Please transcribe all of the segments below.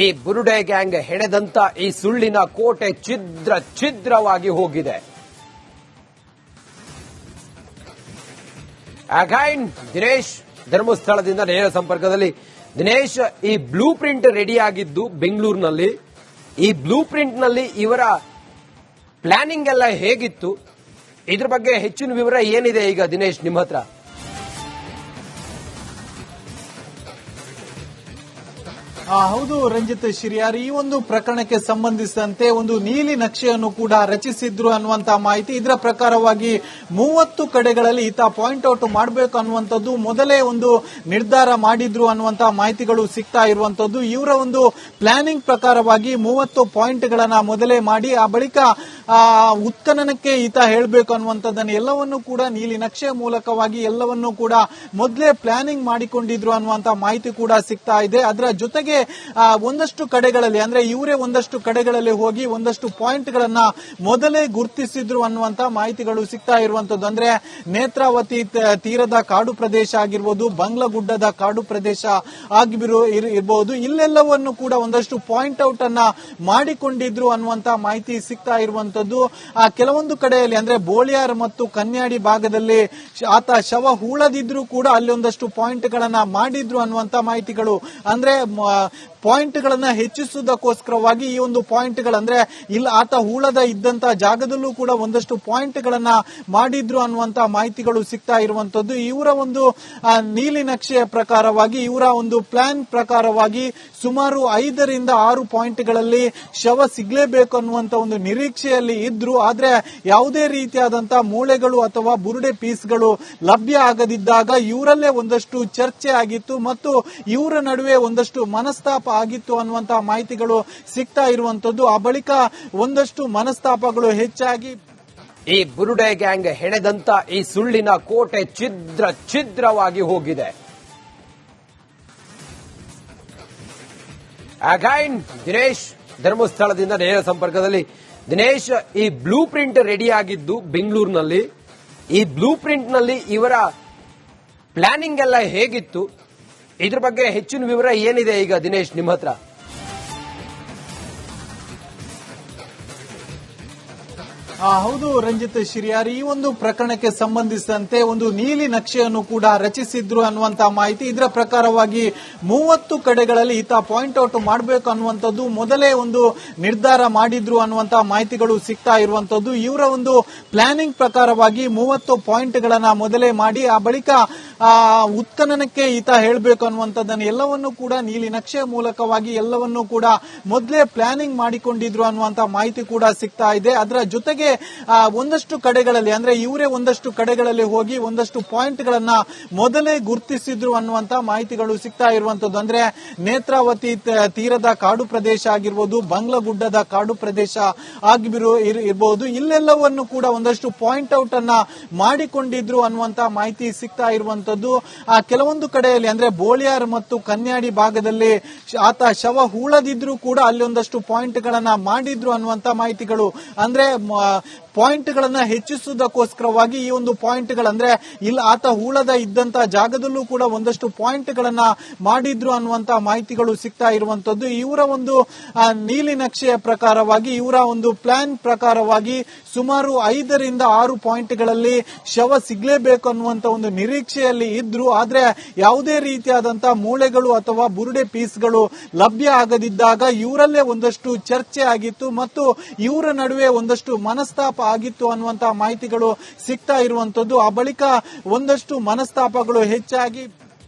ಈ ಬುರುಡೆ ಗ್ಯಾಂಗ್ ಹೆಣೆದಂತ ಈ ಸುಳ್ಳಿನ ಕೋಟೆ ಛಿದ್ರವಾಗಿ ಹೋಗಿದೆ. ಅಗೈನ್ ದಿನೇಶ್ ಧರ್ಮಸ್ಥಳದಿಂದ ನೇರ ಸಂಪರ್ಕದಲ್ಲಿ. ದಿನೇಶ್, ಈ ಬ್ಲೂ ಪ್ರಿಂಟ್ ರೆಡಿ ಆಗಿದ್ದು ಬೆಂಗಳೂರಿನಲ್ಲಿ. ಈ ಬ್ಲೂ ಪ್ರಿಂಟ್ ನಲ್ಲಿ ಇವರ ಪ್ಲಾನಿಂಗ್ ಎಲ್ಲ ಹೇಗಿತ್ತು, ಇದ್ರ ಬಗ್ಗೆ ಹೆಚ್ಚಿನ ವಿವರ ಏನಿದೆ ಈಗ ದಿನೇಶ್ ನಿಮ್ಮ ಹತ್ರ? ಹೌದು ರಂಜಿತ್ ಶಿರಿಯಾರ್, ಈ ಒಂದು ಪ್ರಕರಣಕ್ಕೆ ಸಂಬಂಧಿಸಿದಂತೆ ಒಂದು ನೀಲಿ ನಕ್ಷೆಯನ್ನು ಕೂಡ ರಚಿಸಿದ್ರು ಅನ್ನುವಂತ ಮಾಹಿತಿ. ಇದರ ಪ್ರಕಾರವಾಗಿ 30 ಕಡೆಗಳಲ್ಲಿ ಈತ ಪಾಯಿಂಟ್ ಔಟ್ ಮಾಡಬೇಕು ಅನ್ನುವಂಥದ್ದು ಮೊದಲೇ ಒಂದು ನಿರ್ಧಾರ ಮಾಡಿದ್ರು ಅನ್ನುವಂತ ಮಾಹಿತಿಗಳು ಸಿಗ್ತಾ ಇರುವಂತದ್ದು. ಇವರ ಒಂದು ಪ್ಲಾನಿಂಗ್ ಪ್ರಕಾರವಾಗಿ 30 ಪಾಯಿಂಟ್ಗಳನ್ನ ಮೊದಲೇ ಮಾಡಿ ಆ ಬಳಿಕ ಉತ್ಖನನಕ್ಕೆ ಈತ ಹೇಳಬೇಕು ಅನ್ನುವಂಥದ್ದನ್ನು ಎಲ್ಲವನ್ನೂ ಕೂಡ ನೀಲಿ ನಕ್ಷೆ ಮೂಲಕವಾಗಿ ಎಲ್ಲವನ್ನೂ ಕೂಡ ಮೊದಲೇ ಪ್ಲಾನಿಂಗ್ ಮಾಡಿಕೊಂಡಿದ್ರು ಅನ್ನುವಂತ ಮಾಹಿತಿ ಕೂಡ ಸಿಗ್ತಾ ಇದೆ. ಅದರ ಜೊತೆಗೆ ಒಂದಷ್ಟು ಕಡೆಗಳಲ್ಲಿ ಅಂದ್ರೆ ಇವರೇ ಒಂದಷ್ಟು ಕಡೆಗಳಲ್ಲಿ ಹೋಗಿ ಒಂದಷ್ಟು ಪಾಯಿಂಟ್ ಗಳನ್ನ ಮೊದಲೇ ಗುರುತಿಸಿದ್ರು ಅನ್ನುವಂತ ಮಾಹಿತಿಗಳು ಸಿಗ್ತಾ ಇರುವಂತದ್ದು. ಅಂದ್ರೆ ನೇತ್ರಾವತಿ ತೀರದ ಕಾಡು ಪ್ರದೇಶ ಆಗಿರ್ಬೋದು, ಬಂಗ್ಲಗುಡ್ಡದ ಕಾಡು ಪ್ರದೇಶ ಇರಬಹುದು, ಇಲ್ಲೆಲ್ಲವನ್ನು ಕೂಡ ಒಂದಷ್ಟು ಪಾಯಿಂಟ್ ಔಟ್ ಅನ್ನ ಮಾಡಿಕೊಂಡಿದ್ರು ಅನ್ನುವಂತ ಮಾಹಿತಿ ಸಿಗ್ತಾ ಇರುವಂತದ್ದು. ಕೆಲವೊಂದು ಕಡೆಯಲ್ಲಿ ಅಂದ್ರೆ ಬೋಳಿಯಾರ್ ಮತ್ತು ಕನ್ಯಾಡಿ ಭಾಗದಲ್ಲಿ ಆತ ಶವ ಹೂಳದಿದ್ರು ಕೂಡ ಅಲ್ಲಿ ಒಂದಷ್ಟು ಪಾಯಿಂಟ್ ಗಳನ್ನ ಮಾಡಿದ್ರು ಅನ್ನುವಂತ ಮಾಹಿತಿಗಳು. ಅಂದ್ರೆ ಪಾಯಿಂಟ್ ಗಳನ್ನ ಹೆಚ್ಚಿಸುವುದಕ್ಕೋಸ್ಕರವಾಗಿ ಈ ಒಂದು ಪಾಯಿಂಟ್ ಗಳಂದ್ರೆ ಇಲ್ಲಿ ಆತ ಹೂಳದ ಇದ್ದಂತ ಜಾಗದಲ್ಲೂ ಕೂಡ ಒಂದಷ್ಟು ಪಾಯಿಂಟ್ ಗಳನ್ನ ಮಾಡಿದ್ರು ಅನ್ನುವಂತ ಮಾಹಿತಿಗಳು ಸಿಗ್ತಾ ಇರುವಂತದ್ದು. ಇವರ ಒಂದು ನೀಲಿ ನಕ್ಷೆಯ ಪ್ರಕಾರವಾಗಿ, ಇವರ ಒಂದು ಪ್ಲಾನ್ ಪ್ರಕಾರವಾಗಿ ಸುಮಾರು 5 ರಿಂದ 6 ಪಾಯಿಂಟ್ ಗಳಲ್ಲಿ ಶವ ಸಿಗ್ಲೇಬೇಕು ಅನ್ನುವಂತ ಒಂದು ನಿರೀಕ್ಷೆಯಲ್ಲಿ ಇದ್ರು. ಆದ್ರೆ ಯಾವುದೇ ರೀತಿಯಾದಂತಹ ಮೂಳೆಗಳು ಅಥವಾ ಬುರುಡೆ ಪೀಸ್ಗಳು ಲಭ್ಯ ಆಗದಿದ್ದಾಗ ಇವರಲ್ಲೇ ಒಂದಷ್ಟು ಚರ್ಚೆ ಆಗಿತ್ತು ಮತ್ತು ಇವರ ನಡುವೆ ಒಂದಷ್ಟು ಮನಸ್ತಾಪ ಆಗಿತ್ತು ಅನ್ನುವಂತಹ ಮಾಹಿತಿಗಳು ಸಿಗ್ತಾ ಇರುವಂತದ್ದು. ಆ ಬಳಿಕ ಒಂದಷ್ಟು ಮನಸ್ತಾಪಗಳು ಹೆಚ್ಚಾಗಿ ಈ ಬುರುಡೆ ಗ್ಯಾಂಗ್ ಹೆಣೆದಂತ ಈ ಸುಳ್ಳಿನ ಕೋಟೆ ಛಿದ್ರವಾಗಿ ಹೋಗಿದೆ. ಅಗೈನ್ ದಿನೇಶ್ ಧರ್ಮಸ್ಥಳದಿಂದ ನೇರ ಸಂಪರ್ಕದಲ್ಲಿ. ದಿನೇಶ್, ಈ ಬ್ಲೂ ಪ್ರಿಂಟ್ ರೆಡಿ ಆಗಿದ್ದು ಬೆಂಗಳೂರಿನಲ್ಲಿ. ಈ ಬ್ಲೂ ಪ್ರಿಂಟ್ ನಲ್ಲಿ ಇವರ ಪ್ಲಾನಿಂಗ್ ಎಲ್ಲ ಹೇಗಿತ್ತು, ಇದ್ರ ಬಗ್ಗೆ ಹೆಚ್ಚಿನ ವಿವರ ಏನಿದೆ ಈಗ ದಿನೇಶ್ ನಿಮ್ಮ ಹತ್ರ? ಹೌದು ರಂಜಿತ್ ಶಿರಿಯಾರ್, ಈ ಒಂದು ಪ್ರಕರಣಕ್ಕೆ ಸಂಬಂಧಿಸಿದಂತೆ ಒಂದು ನೀಲಿ ನಕ್ಷೆಯನ್ನು ಕೂಡ ರಚಿಸಿದ್ರು ಅನ್ನುವಂತ ಮಾಹಿತಿ. ಇದರ ಪ್ರಕಾರವಾಗಿ 30 ಕಡೆಗಳಲ್ಲಿ ಈತ ಪಾಯಿಂಟ್ ಔಟ್ ಮಾಡಬೇಕು ಅನ್ನುವಂಥದ್ದು ಮೊದಲೇ ಒಂದು ನಿರ್ಧಾರ ಮಾಡಿದ್ರು ಅನ್ನುವಂತ ಮಾಹಿತಿಗಳು ಸಿಗ್ತಾ ಇರುವಂತದ್ದು. ಇವರ ಒಂದು ಪ್ಲಾನಿಂಗ್ ಪ್ರಕಾರವಾಗಿ 30 ಪಾಯಿಂಟ್ ಗಳನ್ನ ಮೊದಲೇ ಮಾಡಿ ಆ ಬಳಿಕ ಉತ್ಖನನಕ್ಕೆ ಈತ ಹೇಳಬೇಕು ಅನ್ನುವಂಥದ್ದನ್ನು ಎಲ್ಲವನ್ನೂ ಕೂಡ ನೀಲಿ ನಕ್ಷೆ ಮೂಲಕವಾಗಿ ಎಲ್ಲವನ್ನೂ ಕೂಡ ಮೊದಲೇ ಪ್ಲಾನಿಂಗ್ ಮಾಡಿಕೊಂಡಿದ್ರು ಅನ್ನುವಂತ ಮಾಹಿತಿ ಕೂಡ ಸಿಗ್ತಾ ಇದೆ. ಅದರ ಜೊತೆಗೆ ಒಂದಷ್ಟು ಕಡೆಗಳಲ್ಲಿ ಅಂದ್ರೆ ಇವರೇ ಒಂದಷ್ಟು ಕಡೆಗಳಲ್ಲಿ ಹೋಗಿ ಒಂದಷ್ಟು ಪಾಯಿಂಟ್ ಗಳನ್ನ ಮೊದಲೇ ಗುರುತಿಸಿದ್ರು ಅನ್ನುವಂತ ಮಾಹಿತಿಗಳು ಸಿಗ್ತಾ ಇರುವಂತದ್ದು. ಅಂದ್ರೆ ನೇತ್ರಾವತಿ ತೀರದ ಕಾಡು ಪ್ರದೇಶ ಆಗಿರ್ಬೋದು, ಬಂಗ್ಲಗುಡ್ಡದ ಕಾಡು ಪ್ರದೇಶ ಇರಬಹುದು, ಇಲ್ಲೆಲ್ಲವನ್ನು ಕೂಡ ಒಂದಷ್ಟು ಪಾಯಿಂಟ್ ಔಟ್ ಅನ್ನ ಮಾಡಿಕೊಂಡಿದ್ರು ಅನ್ನುವಂತ ಮಾಹಿತಿ ಸಿಗ್ತಾ ಇರುವಂತದ್ದು. ಕೆಲವೊಂದು ಕಡೆಯಲ್ಲಿ ಅಂದ್ರೆ ಬೋಳಿಯಾರ್ ಮತ್ತು ಕನ್ಯಾಡಿ ಭಾಗದಲ್ಲಿ ಆತ ಶವ ಹೂಳದಿದ್ರು ಕೂಡ ಅಲ್ಲಿ ಒಂದಷ್ಟು ಪಾಯಿಂಟ್ ಗಳನ್ನ ಮಾಡಿದ್ರು ಅನ್ನುವಂತ ಮಾಹಿತಿಗಳು. ಅಂದ್ರೆ ಪಾಯಿಂಟ್ ಗಳನ್ನ ಹೆಚ್ಚಿಸುವುದಕ್ಕೋಸ್ಕರವಾಗಿ ಈ ಒಂದು ಪಾಯಿಂಟ್ ಗಳಂದ್ರೆ ಇಲ್ಲಿ ಆತ ಹೂಳದ ಇದ್ದಂತ ಜಾಗದಲ್ಲೂ ಕೂಡ ಒಂದಷ್ಟು ಪಾಯಿಂಟ್ ಗಳನ್ನ ಮಾಡಿದ್ರು ಅನ್ನುವಂತ ಮಾಹಿತಿಗಳು ಸಿಗ್ತಾ ಇರುವಂತದ್ದು. ಇವರ ಒಂದು ನೀಲಿ ನಕ್ಷೆಯ ಪ್ರಕಾರವಾಗಿ, ಇವರ ಒಂದು ಪ್ಲಾನ್ ಪ್ರಕಾರವಾಗಿ ಸುಮಾರು 5 ರಿಂದ 6 ಪಾಯಿಂಟ್ ಗಳಲ್ಲಿ ಶವ ಸಿಗ್ಲೇಬೇಕು ಅನ್ನುವಂತ ಒಂದು ನಿರೀಕ್ಷೆಯಲ್ಲಿ ಇದ್ರು. ಆದ್ರೆ ಯಾವುದೇ ರೀತಿಯಾದಂತಹ ಮೂಳೆಗಳು ಅಥವಾ ಬುರುಡೆ ಪೀಸ್ಗಳು ಲಭ್ಯ ಆಗದಿದ್ದಾಗ ಇವರಲ್ಲೇ ಒಂದಷ್ಟು ಚರ್ಚೆ ಆಗಿತ್ತು ಮತ್ತು ಇವರ ನಡುವೆ ಒಂದಷ್ಟು ಮನಸ್ತಾಪ ಆಗಿತ್ತು ಅನ್ನುವಂತಹ ಮಾಹಿತಿಗಳು ಸಿಗ್ತಾ ಇರುವಂತದ್ದು. ಆ ಬಳಿಕ ಒಂದಷ್ಟು ಮನಸ್ತಾಪಗಳು ಹೆಚ್ಚಾಗಿ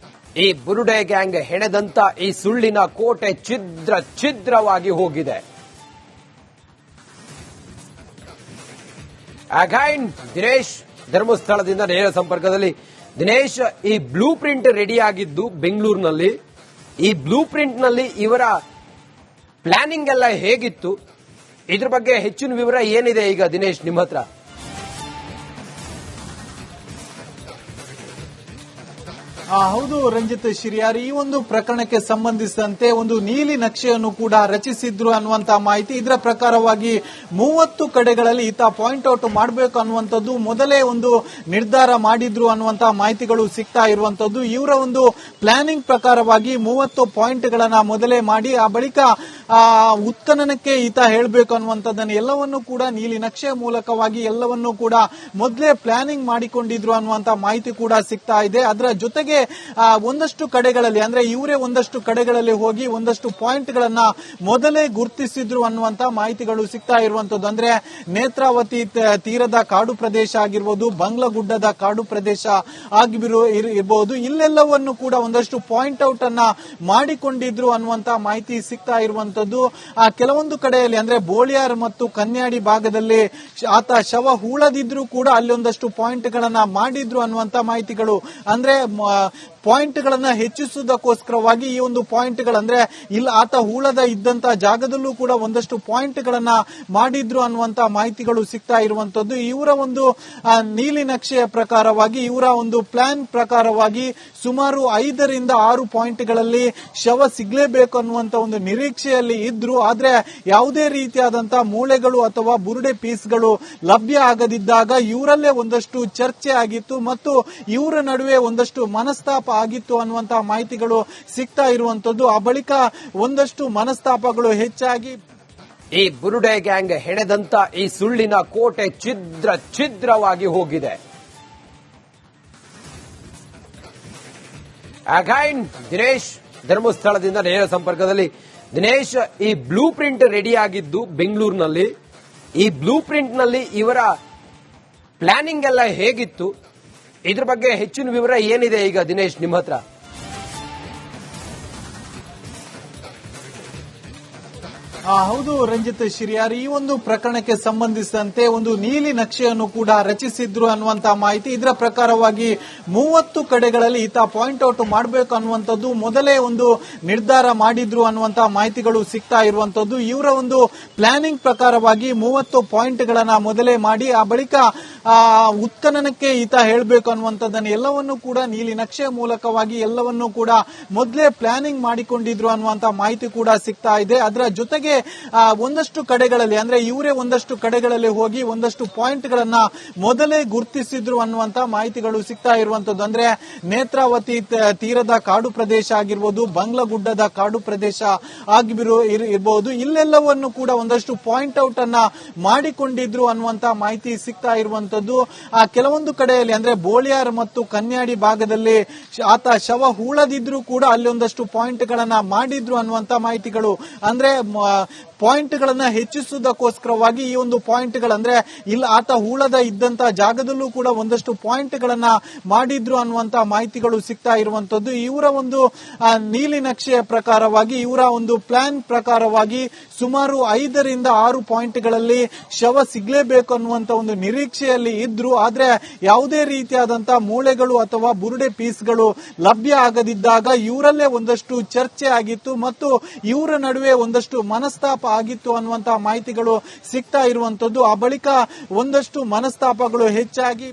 ಈ ಬುರುಡೆ ಗ್ಯಾಂಗ್ ಹೆಣೆದಂತ ಈ ಸುಳ್ಳಿನ ಕೋಟೆ ಛಿದ್ರವಾಗಿ ಹೋಗಿದೆ. ಅಗೈನ್ ದಿನೇಶ್ ಧರ್ಮಸ್ಥಳದಿಂದ ನೇರ ಸಂಪರ್ಕದಲ್ಲಿ. ದಿನೇಶ್, ಈ ಬ್ಲೂ ಪ್ರಿಂಟ್ ರೆಡಿ ಆಗಿದ್ದು ಬೆಂಗಳೂರಿನಲ್ಲಿ. ಈ ಬ್ಲೂ ಪ್ರಿಂಟ್ ನಲ್ಲಿ ಇವರ ಪ್ಲಾನಿಂಗ್ ಎಲ್ಲ ಹೇಗಿತ್ತು, ಇದ್ರ ಬಗ್ಗೆ ಹೆಚ್ಚಿನ ವಿವರ ಏನಿದೆ ಈಗ ದಿನೇಶ್ ನಿಮ್ಮ ಹತ್ರ? ಹೌದು ರಂಜಿತ್ ಶಿರಿಯಾರಿ, ಈ ಒಂದು ಪ್ರಕರಣಕ್ಕೆ ಸಂಬಂಧಿಸಿದಂತೆ ಒಂದು ನೀಲಿ ನಕ್ಷೆಯನ್ನು ಕೂಡ ರಚಿಸಿದ್ರು ಅನ್ನುವಂತ ಮಾಹಿತಿ. ಇದರ ಪ್ರಕಾರವಾಗಿ 30 ಕಡೆಗಳಲ್ಲಿ ಈತ ಪಾಯಿಂಟ್ ಔಟ್ ಮಾಡಬೇಕು ಅನ್ನುವಂಥದ್ದು ಮೊದಲೇ ಒಂದು ನಿರ್ಧಾರ ಮಾಡಿದ್ರು ಅನ್ನುವಂತ ಮಾಹಿತಿಗಳು ಸಿಗ್ತಾ ಇರುವಂತದ್ದು. ಇವರ ಒಂದು ಪ್ಲಾನಿಂಗ್ ಪ್ರಕಾರವಾಗಿ 30 ಪಾಯಿಂಟ್ಗಳನ್ನ ಮೊದಲೇ ಮಾಡಿ ಆ ಬಳಿಕ ಉತ್ಖನನಕ್ಕೆ ಈತ ಹೇಳಬೇಕು ಅನ್ನುವಂಥದ್ದನ್ನು ಎಲ್ಲವನ್ನೂ ಕೂಡ ನೀಲಿ ನಕ್ಷೆ ಮೂಲಕವಾಗಿ ಎಲ್ಲವನ್ನೂ ಕೂಡ ಮೊದಲೇ ಪ್ಲಾನಿಂಗ್ ಮಾಡಿಕೊಂಡಿದ್ರು ಅನ್ನುವಂತ ಮಾಹಿತಿ ಕೂಡ ಸಿಗ್ತಾ ಇದೆ. ಅದರ ಜೊತೆಗೆ ಒಂದಷ್ಟು ಕಡೆಗಳಲ್ಲಿ ಅಂದ್ರೆ ಇವರೇ ಒಂದಷ್ಟು ಕಡೆಗಳಲ್ಲಿ ಹೋಗಿ ಒಂದಷ್ಟು ಪಾಯಿಂಟ್ ಗಳನ್ನ ಮೊದಲೇ ಗುರುತಿಸಿದ್ರು ಅನ್ನುವಂತ ಮಾಹಿತಿಗಳು ಸಿಗ್ತಾ ಇರುವಂತದ್ದು. ಅಂದ್ರೆ ನೇತ್ರಾವತಿ ತೀರದ ಕಾಡು ಪ್ರದೇಶ ಆಗಿರ್ಬೋದು, ಬಂಗ್ಲಗುಡ್ಡದ ಕಾಡು ಪ್ರದೇಶ ಆಗಿರಬಹುದು, ಇಲ್ಲೆಲ್ಲವನ್ನು ಕೂಡ ಒಂದಷ್ಟು ಪಾಯಿಂಟ್ ಔಟ್ ಅನ್ನ ಮಾಡಿಕೊಂಡಿದ್ರು ಅನ್ನುವಂತ ಮಾಹಿತಿ ಸಿಗ್ತಾ ಇರುವಂತದ್ದು. ಕೆಲವೊಂದು ಕಡೆಯಲ್ಲಿ ಅಂದ್ರೆ ಬೋಳಿಯಾರ್ ಮತ್ತು ಕನ್ಯಾಡಿ ಭಾಗದಲ್ಲಿ ಆತ ಶವ ಹೂಳದಿದ್ರು ಕೂಡ ಅಲ್ಲಿ ಒಂದಷ್ಟು ಪಾಯಿಂಟ್ ಗಳನ್ನ ಮಾಡಿದ್ರು ಅನ್ನುವಂತ ಮಾಹಿತಿಗಳು, ಅಂದ್ರೆ ಪಾಯಿಂಟ್ ಗಳನ್ನ ಹೆಚ್ಚಿಸುವುದಕ್ಕೋಸ್ಕರವಾಗಿ ಈ ಒಂದು ಪಾಯಿಂಟ್ ಗಳಂದ್ರೆ ಇಲ್ಲಿ ಆತ ಹೂಳದ ಇದ್ದಂತ ಜಾಗದಲ್ಲೂ ಕೂಡ ಒಂದಷ್ಟು ಪಾಯಿಂಟ್ ಗಳನ್ನ ಮಾಡಿದ್ರು ಅನ್ನುವಂತ ಮಾಹಿತಿಗಳು ಸಿಗ್ತಾ ಇರುವಂತದ್ದು. ಇವರ ಒಂದು ನೀಲಿ ನಕ್ಷೆಯ ಪ್ರಕಾರವಾಗಿ, ಇವರ ಒಂದು ಪ್ಲಾನ್ ಪ್ರಕಾರವಾಗಿ ಸುಮಾರು 5 ರಿಂದ 6 ಪಾಯಿಂಟ್ಗಳಲ್ಲಿ ಶವ ಸಿಗ್ಲೇಬೇಕು ಅನ್ನುವಂತ ಒಂದು ನಿರೀಕ್ಷೆಯಲ್ಲಿ ಇದ್ರು. ಆದ್ರೆ ಯಾವುದೇ ರೀತಿಯಾದಂತಹ ಮೂಳೆಗಳು ಅಥವಾ ಬುರುಡೆ ಪೀಸ್ಗಳು ಲಭ್ಯ ಆಗದಿದ್ದಾಗ ಇವರಲ್ಲೇ ಒಂದಷ್ಟು ಚರ್ಚೆ ಆಗಿತ್ತು ಮತ್ತು ಇವರ ನಡುವೆ ಒಂದಷ್ಟು ಮನಸ್ತಾಪ ಆಗಿತ್ತು ಅನ್ನುವಂತಹ ಮಾಹಿತಿಗಳು ಸಿಗ್ತಾ ಇರುವಂತದ್ದು. ಆ ಬಳಿಕ ಒಂದಷ್ಟು ಮನಸ್ತಾಪಗಳು ಹೆಚ್ಚಾಗಿ ಈ ಬುರುಡೆ ಗ್ಯಾಂಗ್ ಹೆಣೆದಂತ ಈ ಸುಳ್ಳಿನ ಕೋಟೆ ಛಿದ್ರವಾಗಿ ಹೋಗಿದೆ. ಅಗೈನ್ ದಿನೇಶ್ ಧರ್ಮಸ್ಥಳದಿಂದ ನೇರ ಸಂಪರ್ಕದಲ್ಲಿ. ದಿನೇಶ್, ಈ ಬ್ಲೂ ಪ್ರಿಂಟ್ ರೆಡಿ ಆಗಿದ್ದು ಬೆಂಗಳೂರಿನಲ್ಲಿ. ಈ ಬ್ಲೂ ಪ್ರಿಂಟ್ ನಲ್ಲಿ ಇವರ ಪ್ಲಾನಿಂಗ್ ಎಲ್ಲ ಹೇಗಿತ್ತು? ಇದ್ರ ಬಗ್ಗೆ ಹೆಚ್ಚಿನ ವಿವರ ಏನಿದೆ ಈಗ ದಿನೇಶ್ ನಿಮ್ಮ ಹತ್ರ? ಹೌದು ರಂಜಿತ್ ಶಿರಿಯಾರಿ, ಈ ಒಂದು ಪ್ರಕರಣಕ್ಕೆ ಸಂಬಂಧಿಸಿದಂತೆ ಒಂದು ನೀಲಿ ನಕ್ಷೆಯನ್ನು ಕೂಡ ರಚಿಸಿದ್ರು ಅನ್ನುವಂತ ಮಾಹಿತಿ. ಇದರ ಪ್ರಕಾರವಾಗಿ 30 ಕಡೆಗಳಲ್ಲಿ ಈತ ಪಾಯಿಂಟ್ ಔಟ್ ಮಾಡಬೇಕು ಅನ್ನುವಂಥದ್ದು ಮೊದಲೇ ಒಂದು ನಿರ್ಧಾರ ಮಾಡಿದ್ರು ಅನ್ನುವಂತ ಮಾಹಿತಿಗಳು ಸಿಗ್ತಾ ಇರುವಂತದ್ದು. ಇವರ ಒಂದು ಪ್ಲಾನಿಂಗ್ ಪ್ರಕಾರವಾಗಿ 30 ಪಾಯಿಂಟ್ ಗಳನ್ನ ಮೊದಲೇ ಮಾಡಿ ಆ ಬಳಿಕ ಉತ್ಖನನಕ್ಕೆ ಈತ ಹೇಳಬೇಕು ಅನ್ನುವಂಥದ್ದನ್ನು ಎಲ್ಲವನ್ನೂ ಕೂಡ ನೀಲಿ ನಕ್ಷೆ ಮೂಲಕವಾಗಿ ಎಲ್ಲವನ್ನೂ ಕೂಡ ಮೊದಲೇ ಪ್ಲಾನಿಂಗ್ ಮಾಡಿಕೊಂಡಿದ್ರು ಅನ್ನುವಂತ ಮಾಹಿತಿ ಕೂಡ ಸಿಗ್ತಾ ಇದೆ. ಅದರ ಜೊತೆಗೆ ಒಂದಷ್ಟು ಕಡೆಗಳಲ್ಲಿ ಅಂದ್ರೆ ಇವರೇ ಒಂದಷ್ಟು ಕಡೆಗಳಲ್ಲಿ ಹೋಗಿ ಒಂದಷ್ಟು ಪಾಯಿಂಟ್ ಗಳನ್ನ ಮೊದಲೇ ಗುರುತಿಸಿದ್ರು ಅನ್ನುವಂತ ಮಾಹಿತಿಗಳು ಸಿಗ್ತಾ ಇರುವಂತದ್ದು. ಅಂದ್ರೆ ನೇತ್ರಾವತಿ ತೀರದ ಕಾಡು ಪ್ರದೇಶ ಆಗಿರ್ಬೋದು, ಬಂಗ್ಲಗುಡ್ಡದ ಕಾಡು ಪ್ರದೇಶ ಆಗಿರಬಹುದು, ಇಲ್ಲೆಲ್ಲವನ್ನು ಕೂಡ ಒಂದಷ್ಟು ಪಾಯಿಂಟ್ ಔಟ್ ಅನ್ನ ಮಾಡಿಕೊಂಡಿದ್ರು ಅನ್ನುವಂತ ಮಾಹಿತಿ ಸಿಗ್ತಾ ಇರುವಂತದ್ದು. ಕೆಲವೊಂದು ಕಡೆಯಲ್ಲಿ ಅಂದ್ರೆ ಬೋಳಿಯಾರ್ ಮತ್ತು ಕನ್ಯಾಡಿ ಭಾಗದಲ್ಲಿ ಆತ ಶವ ಹೂಳದಿದ್ರು ಕೂಡ ಅಲ್ಲಿ ಒಂದಷ್ಟು ಪಾಯಿಂಟ್ ಗಳನ್ನ ಮಾಡಿದ್ರು ಅನ್ನುವಂತ ಮಾಹಿತಿಗಳು, ಅಂದ್ರೆ ಪಾಯಿಂಟ್ ಗಳನ್ನ ಹೆಚ್ಚಿಸುವುದಕ್ಕೋಸ್ಕರವಾಗಿ ಈ ಒಂದು ಪಾಯಿಂಟ್ ಗಳಂದ್ರೆ ಇಲ್ಲಿ ಆತ ಹೂಳದ ಇದ್ದಂತ ಜಾಗದಲ್ಲೂ ಕೂಡ ಒಂದಷ್ಟು ಪಾಯಿಂಟ್ ಗಳನ್ನ ಮಾಡಿದ್ರು ಅನ್ನುವಂತ ಮಾಹಿತಿಗಳು ಸಿಗ್ತಾ ಇರುವಂತದ್ದು. ಇವರ ಒಂದು ನೀಲಿ ನಕ್ಷೆಯ ಪ್ರಕಾರವಾಗಿ, ಇವರ ಒಂದು ಪ್ಲಾನ್ ಪ್ರಕಾರವಾಗಿ ಸುಮಾರು 5 ರಿಂದ 6 ಪಾಯಿಂಟ್ಗಳಲ್ಲಿ ಶವ ಸಿಗ್ಲೇಬೇಕು ಅನ್ನುವಂತ ಒಂದು ನಿರೀಕ್ಷೆಯಲ್ಲಿ ಇದ್ರು. ಆದ್ರೆ ಯಾವುದೇ ರೀತಿಯಾದಂತಹ ಮೂಳೆಗಳು ಅಥವಾ ಬುರುಡೆ ಪೀಸ್ಗಳು ಲಭ್ಯ ಆಗದಿದ್ದಾಗ ಇವರಲ್ಲೇ ಒಂದಷ್ಟು ಚರ್ಚೆ ಆಗಿತ್ತು ಮತ್ತು ಇವರ ನಡುವೆ ಒಂದಷ್ಟು ಮನಸ್ತಾಪ ಆಗಿತ್ತು ಅನ್ನುವಂತಹ ಮಾಹಿತಿಗಳು ಸಿಗ್ತಾ ಇರುವಂತದ್ದು. ಆ ಬಳಿಕ ಒಂದಷ್ಟು ಮನಸ್ತಾಪಗಳು ಹೆಚ್ಚಾಗಿ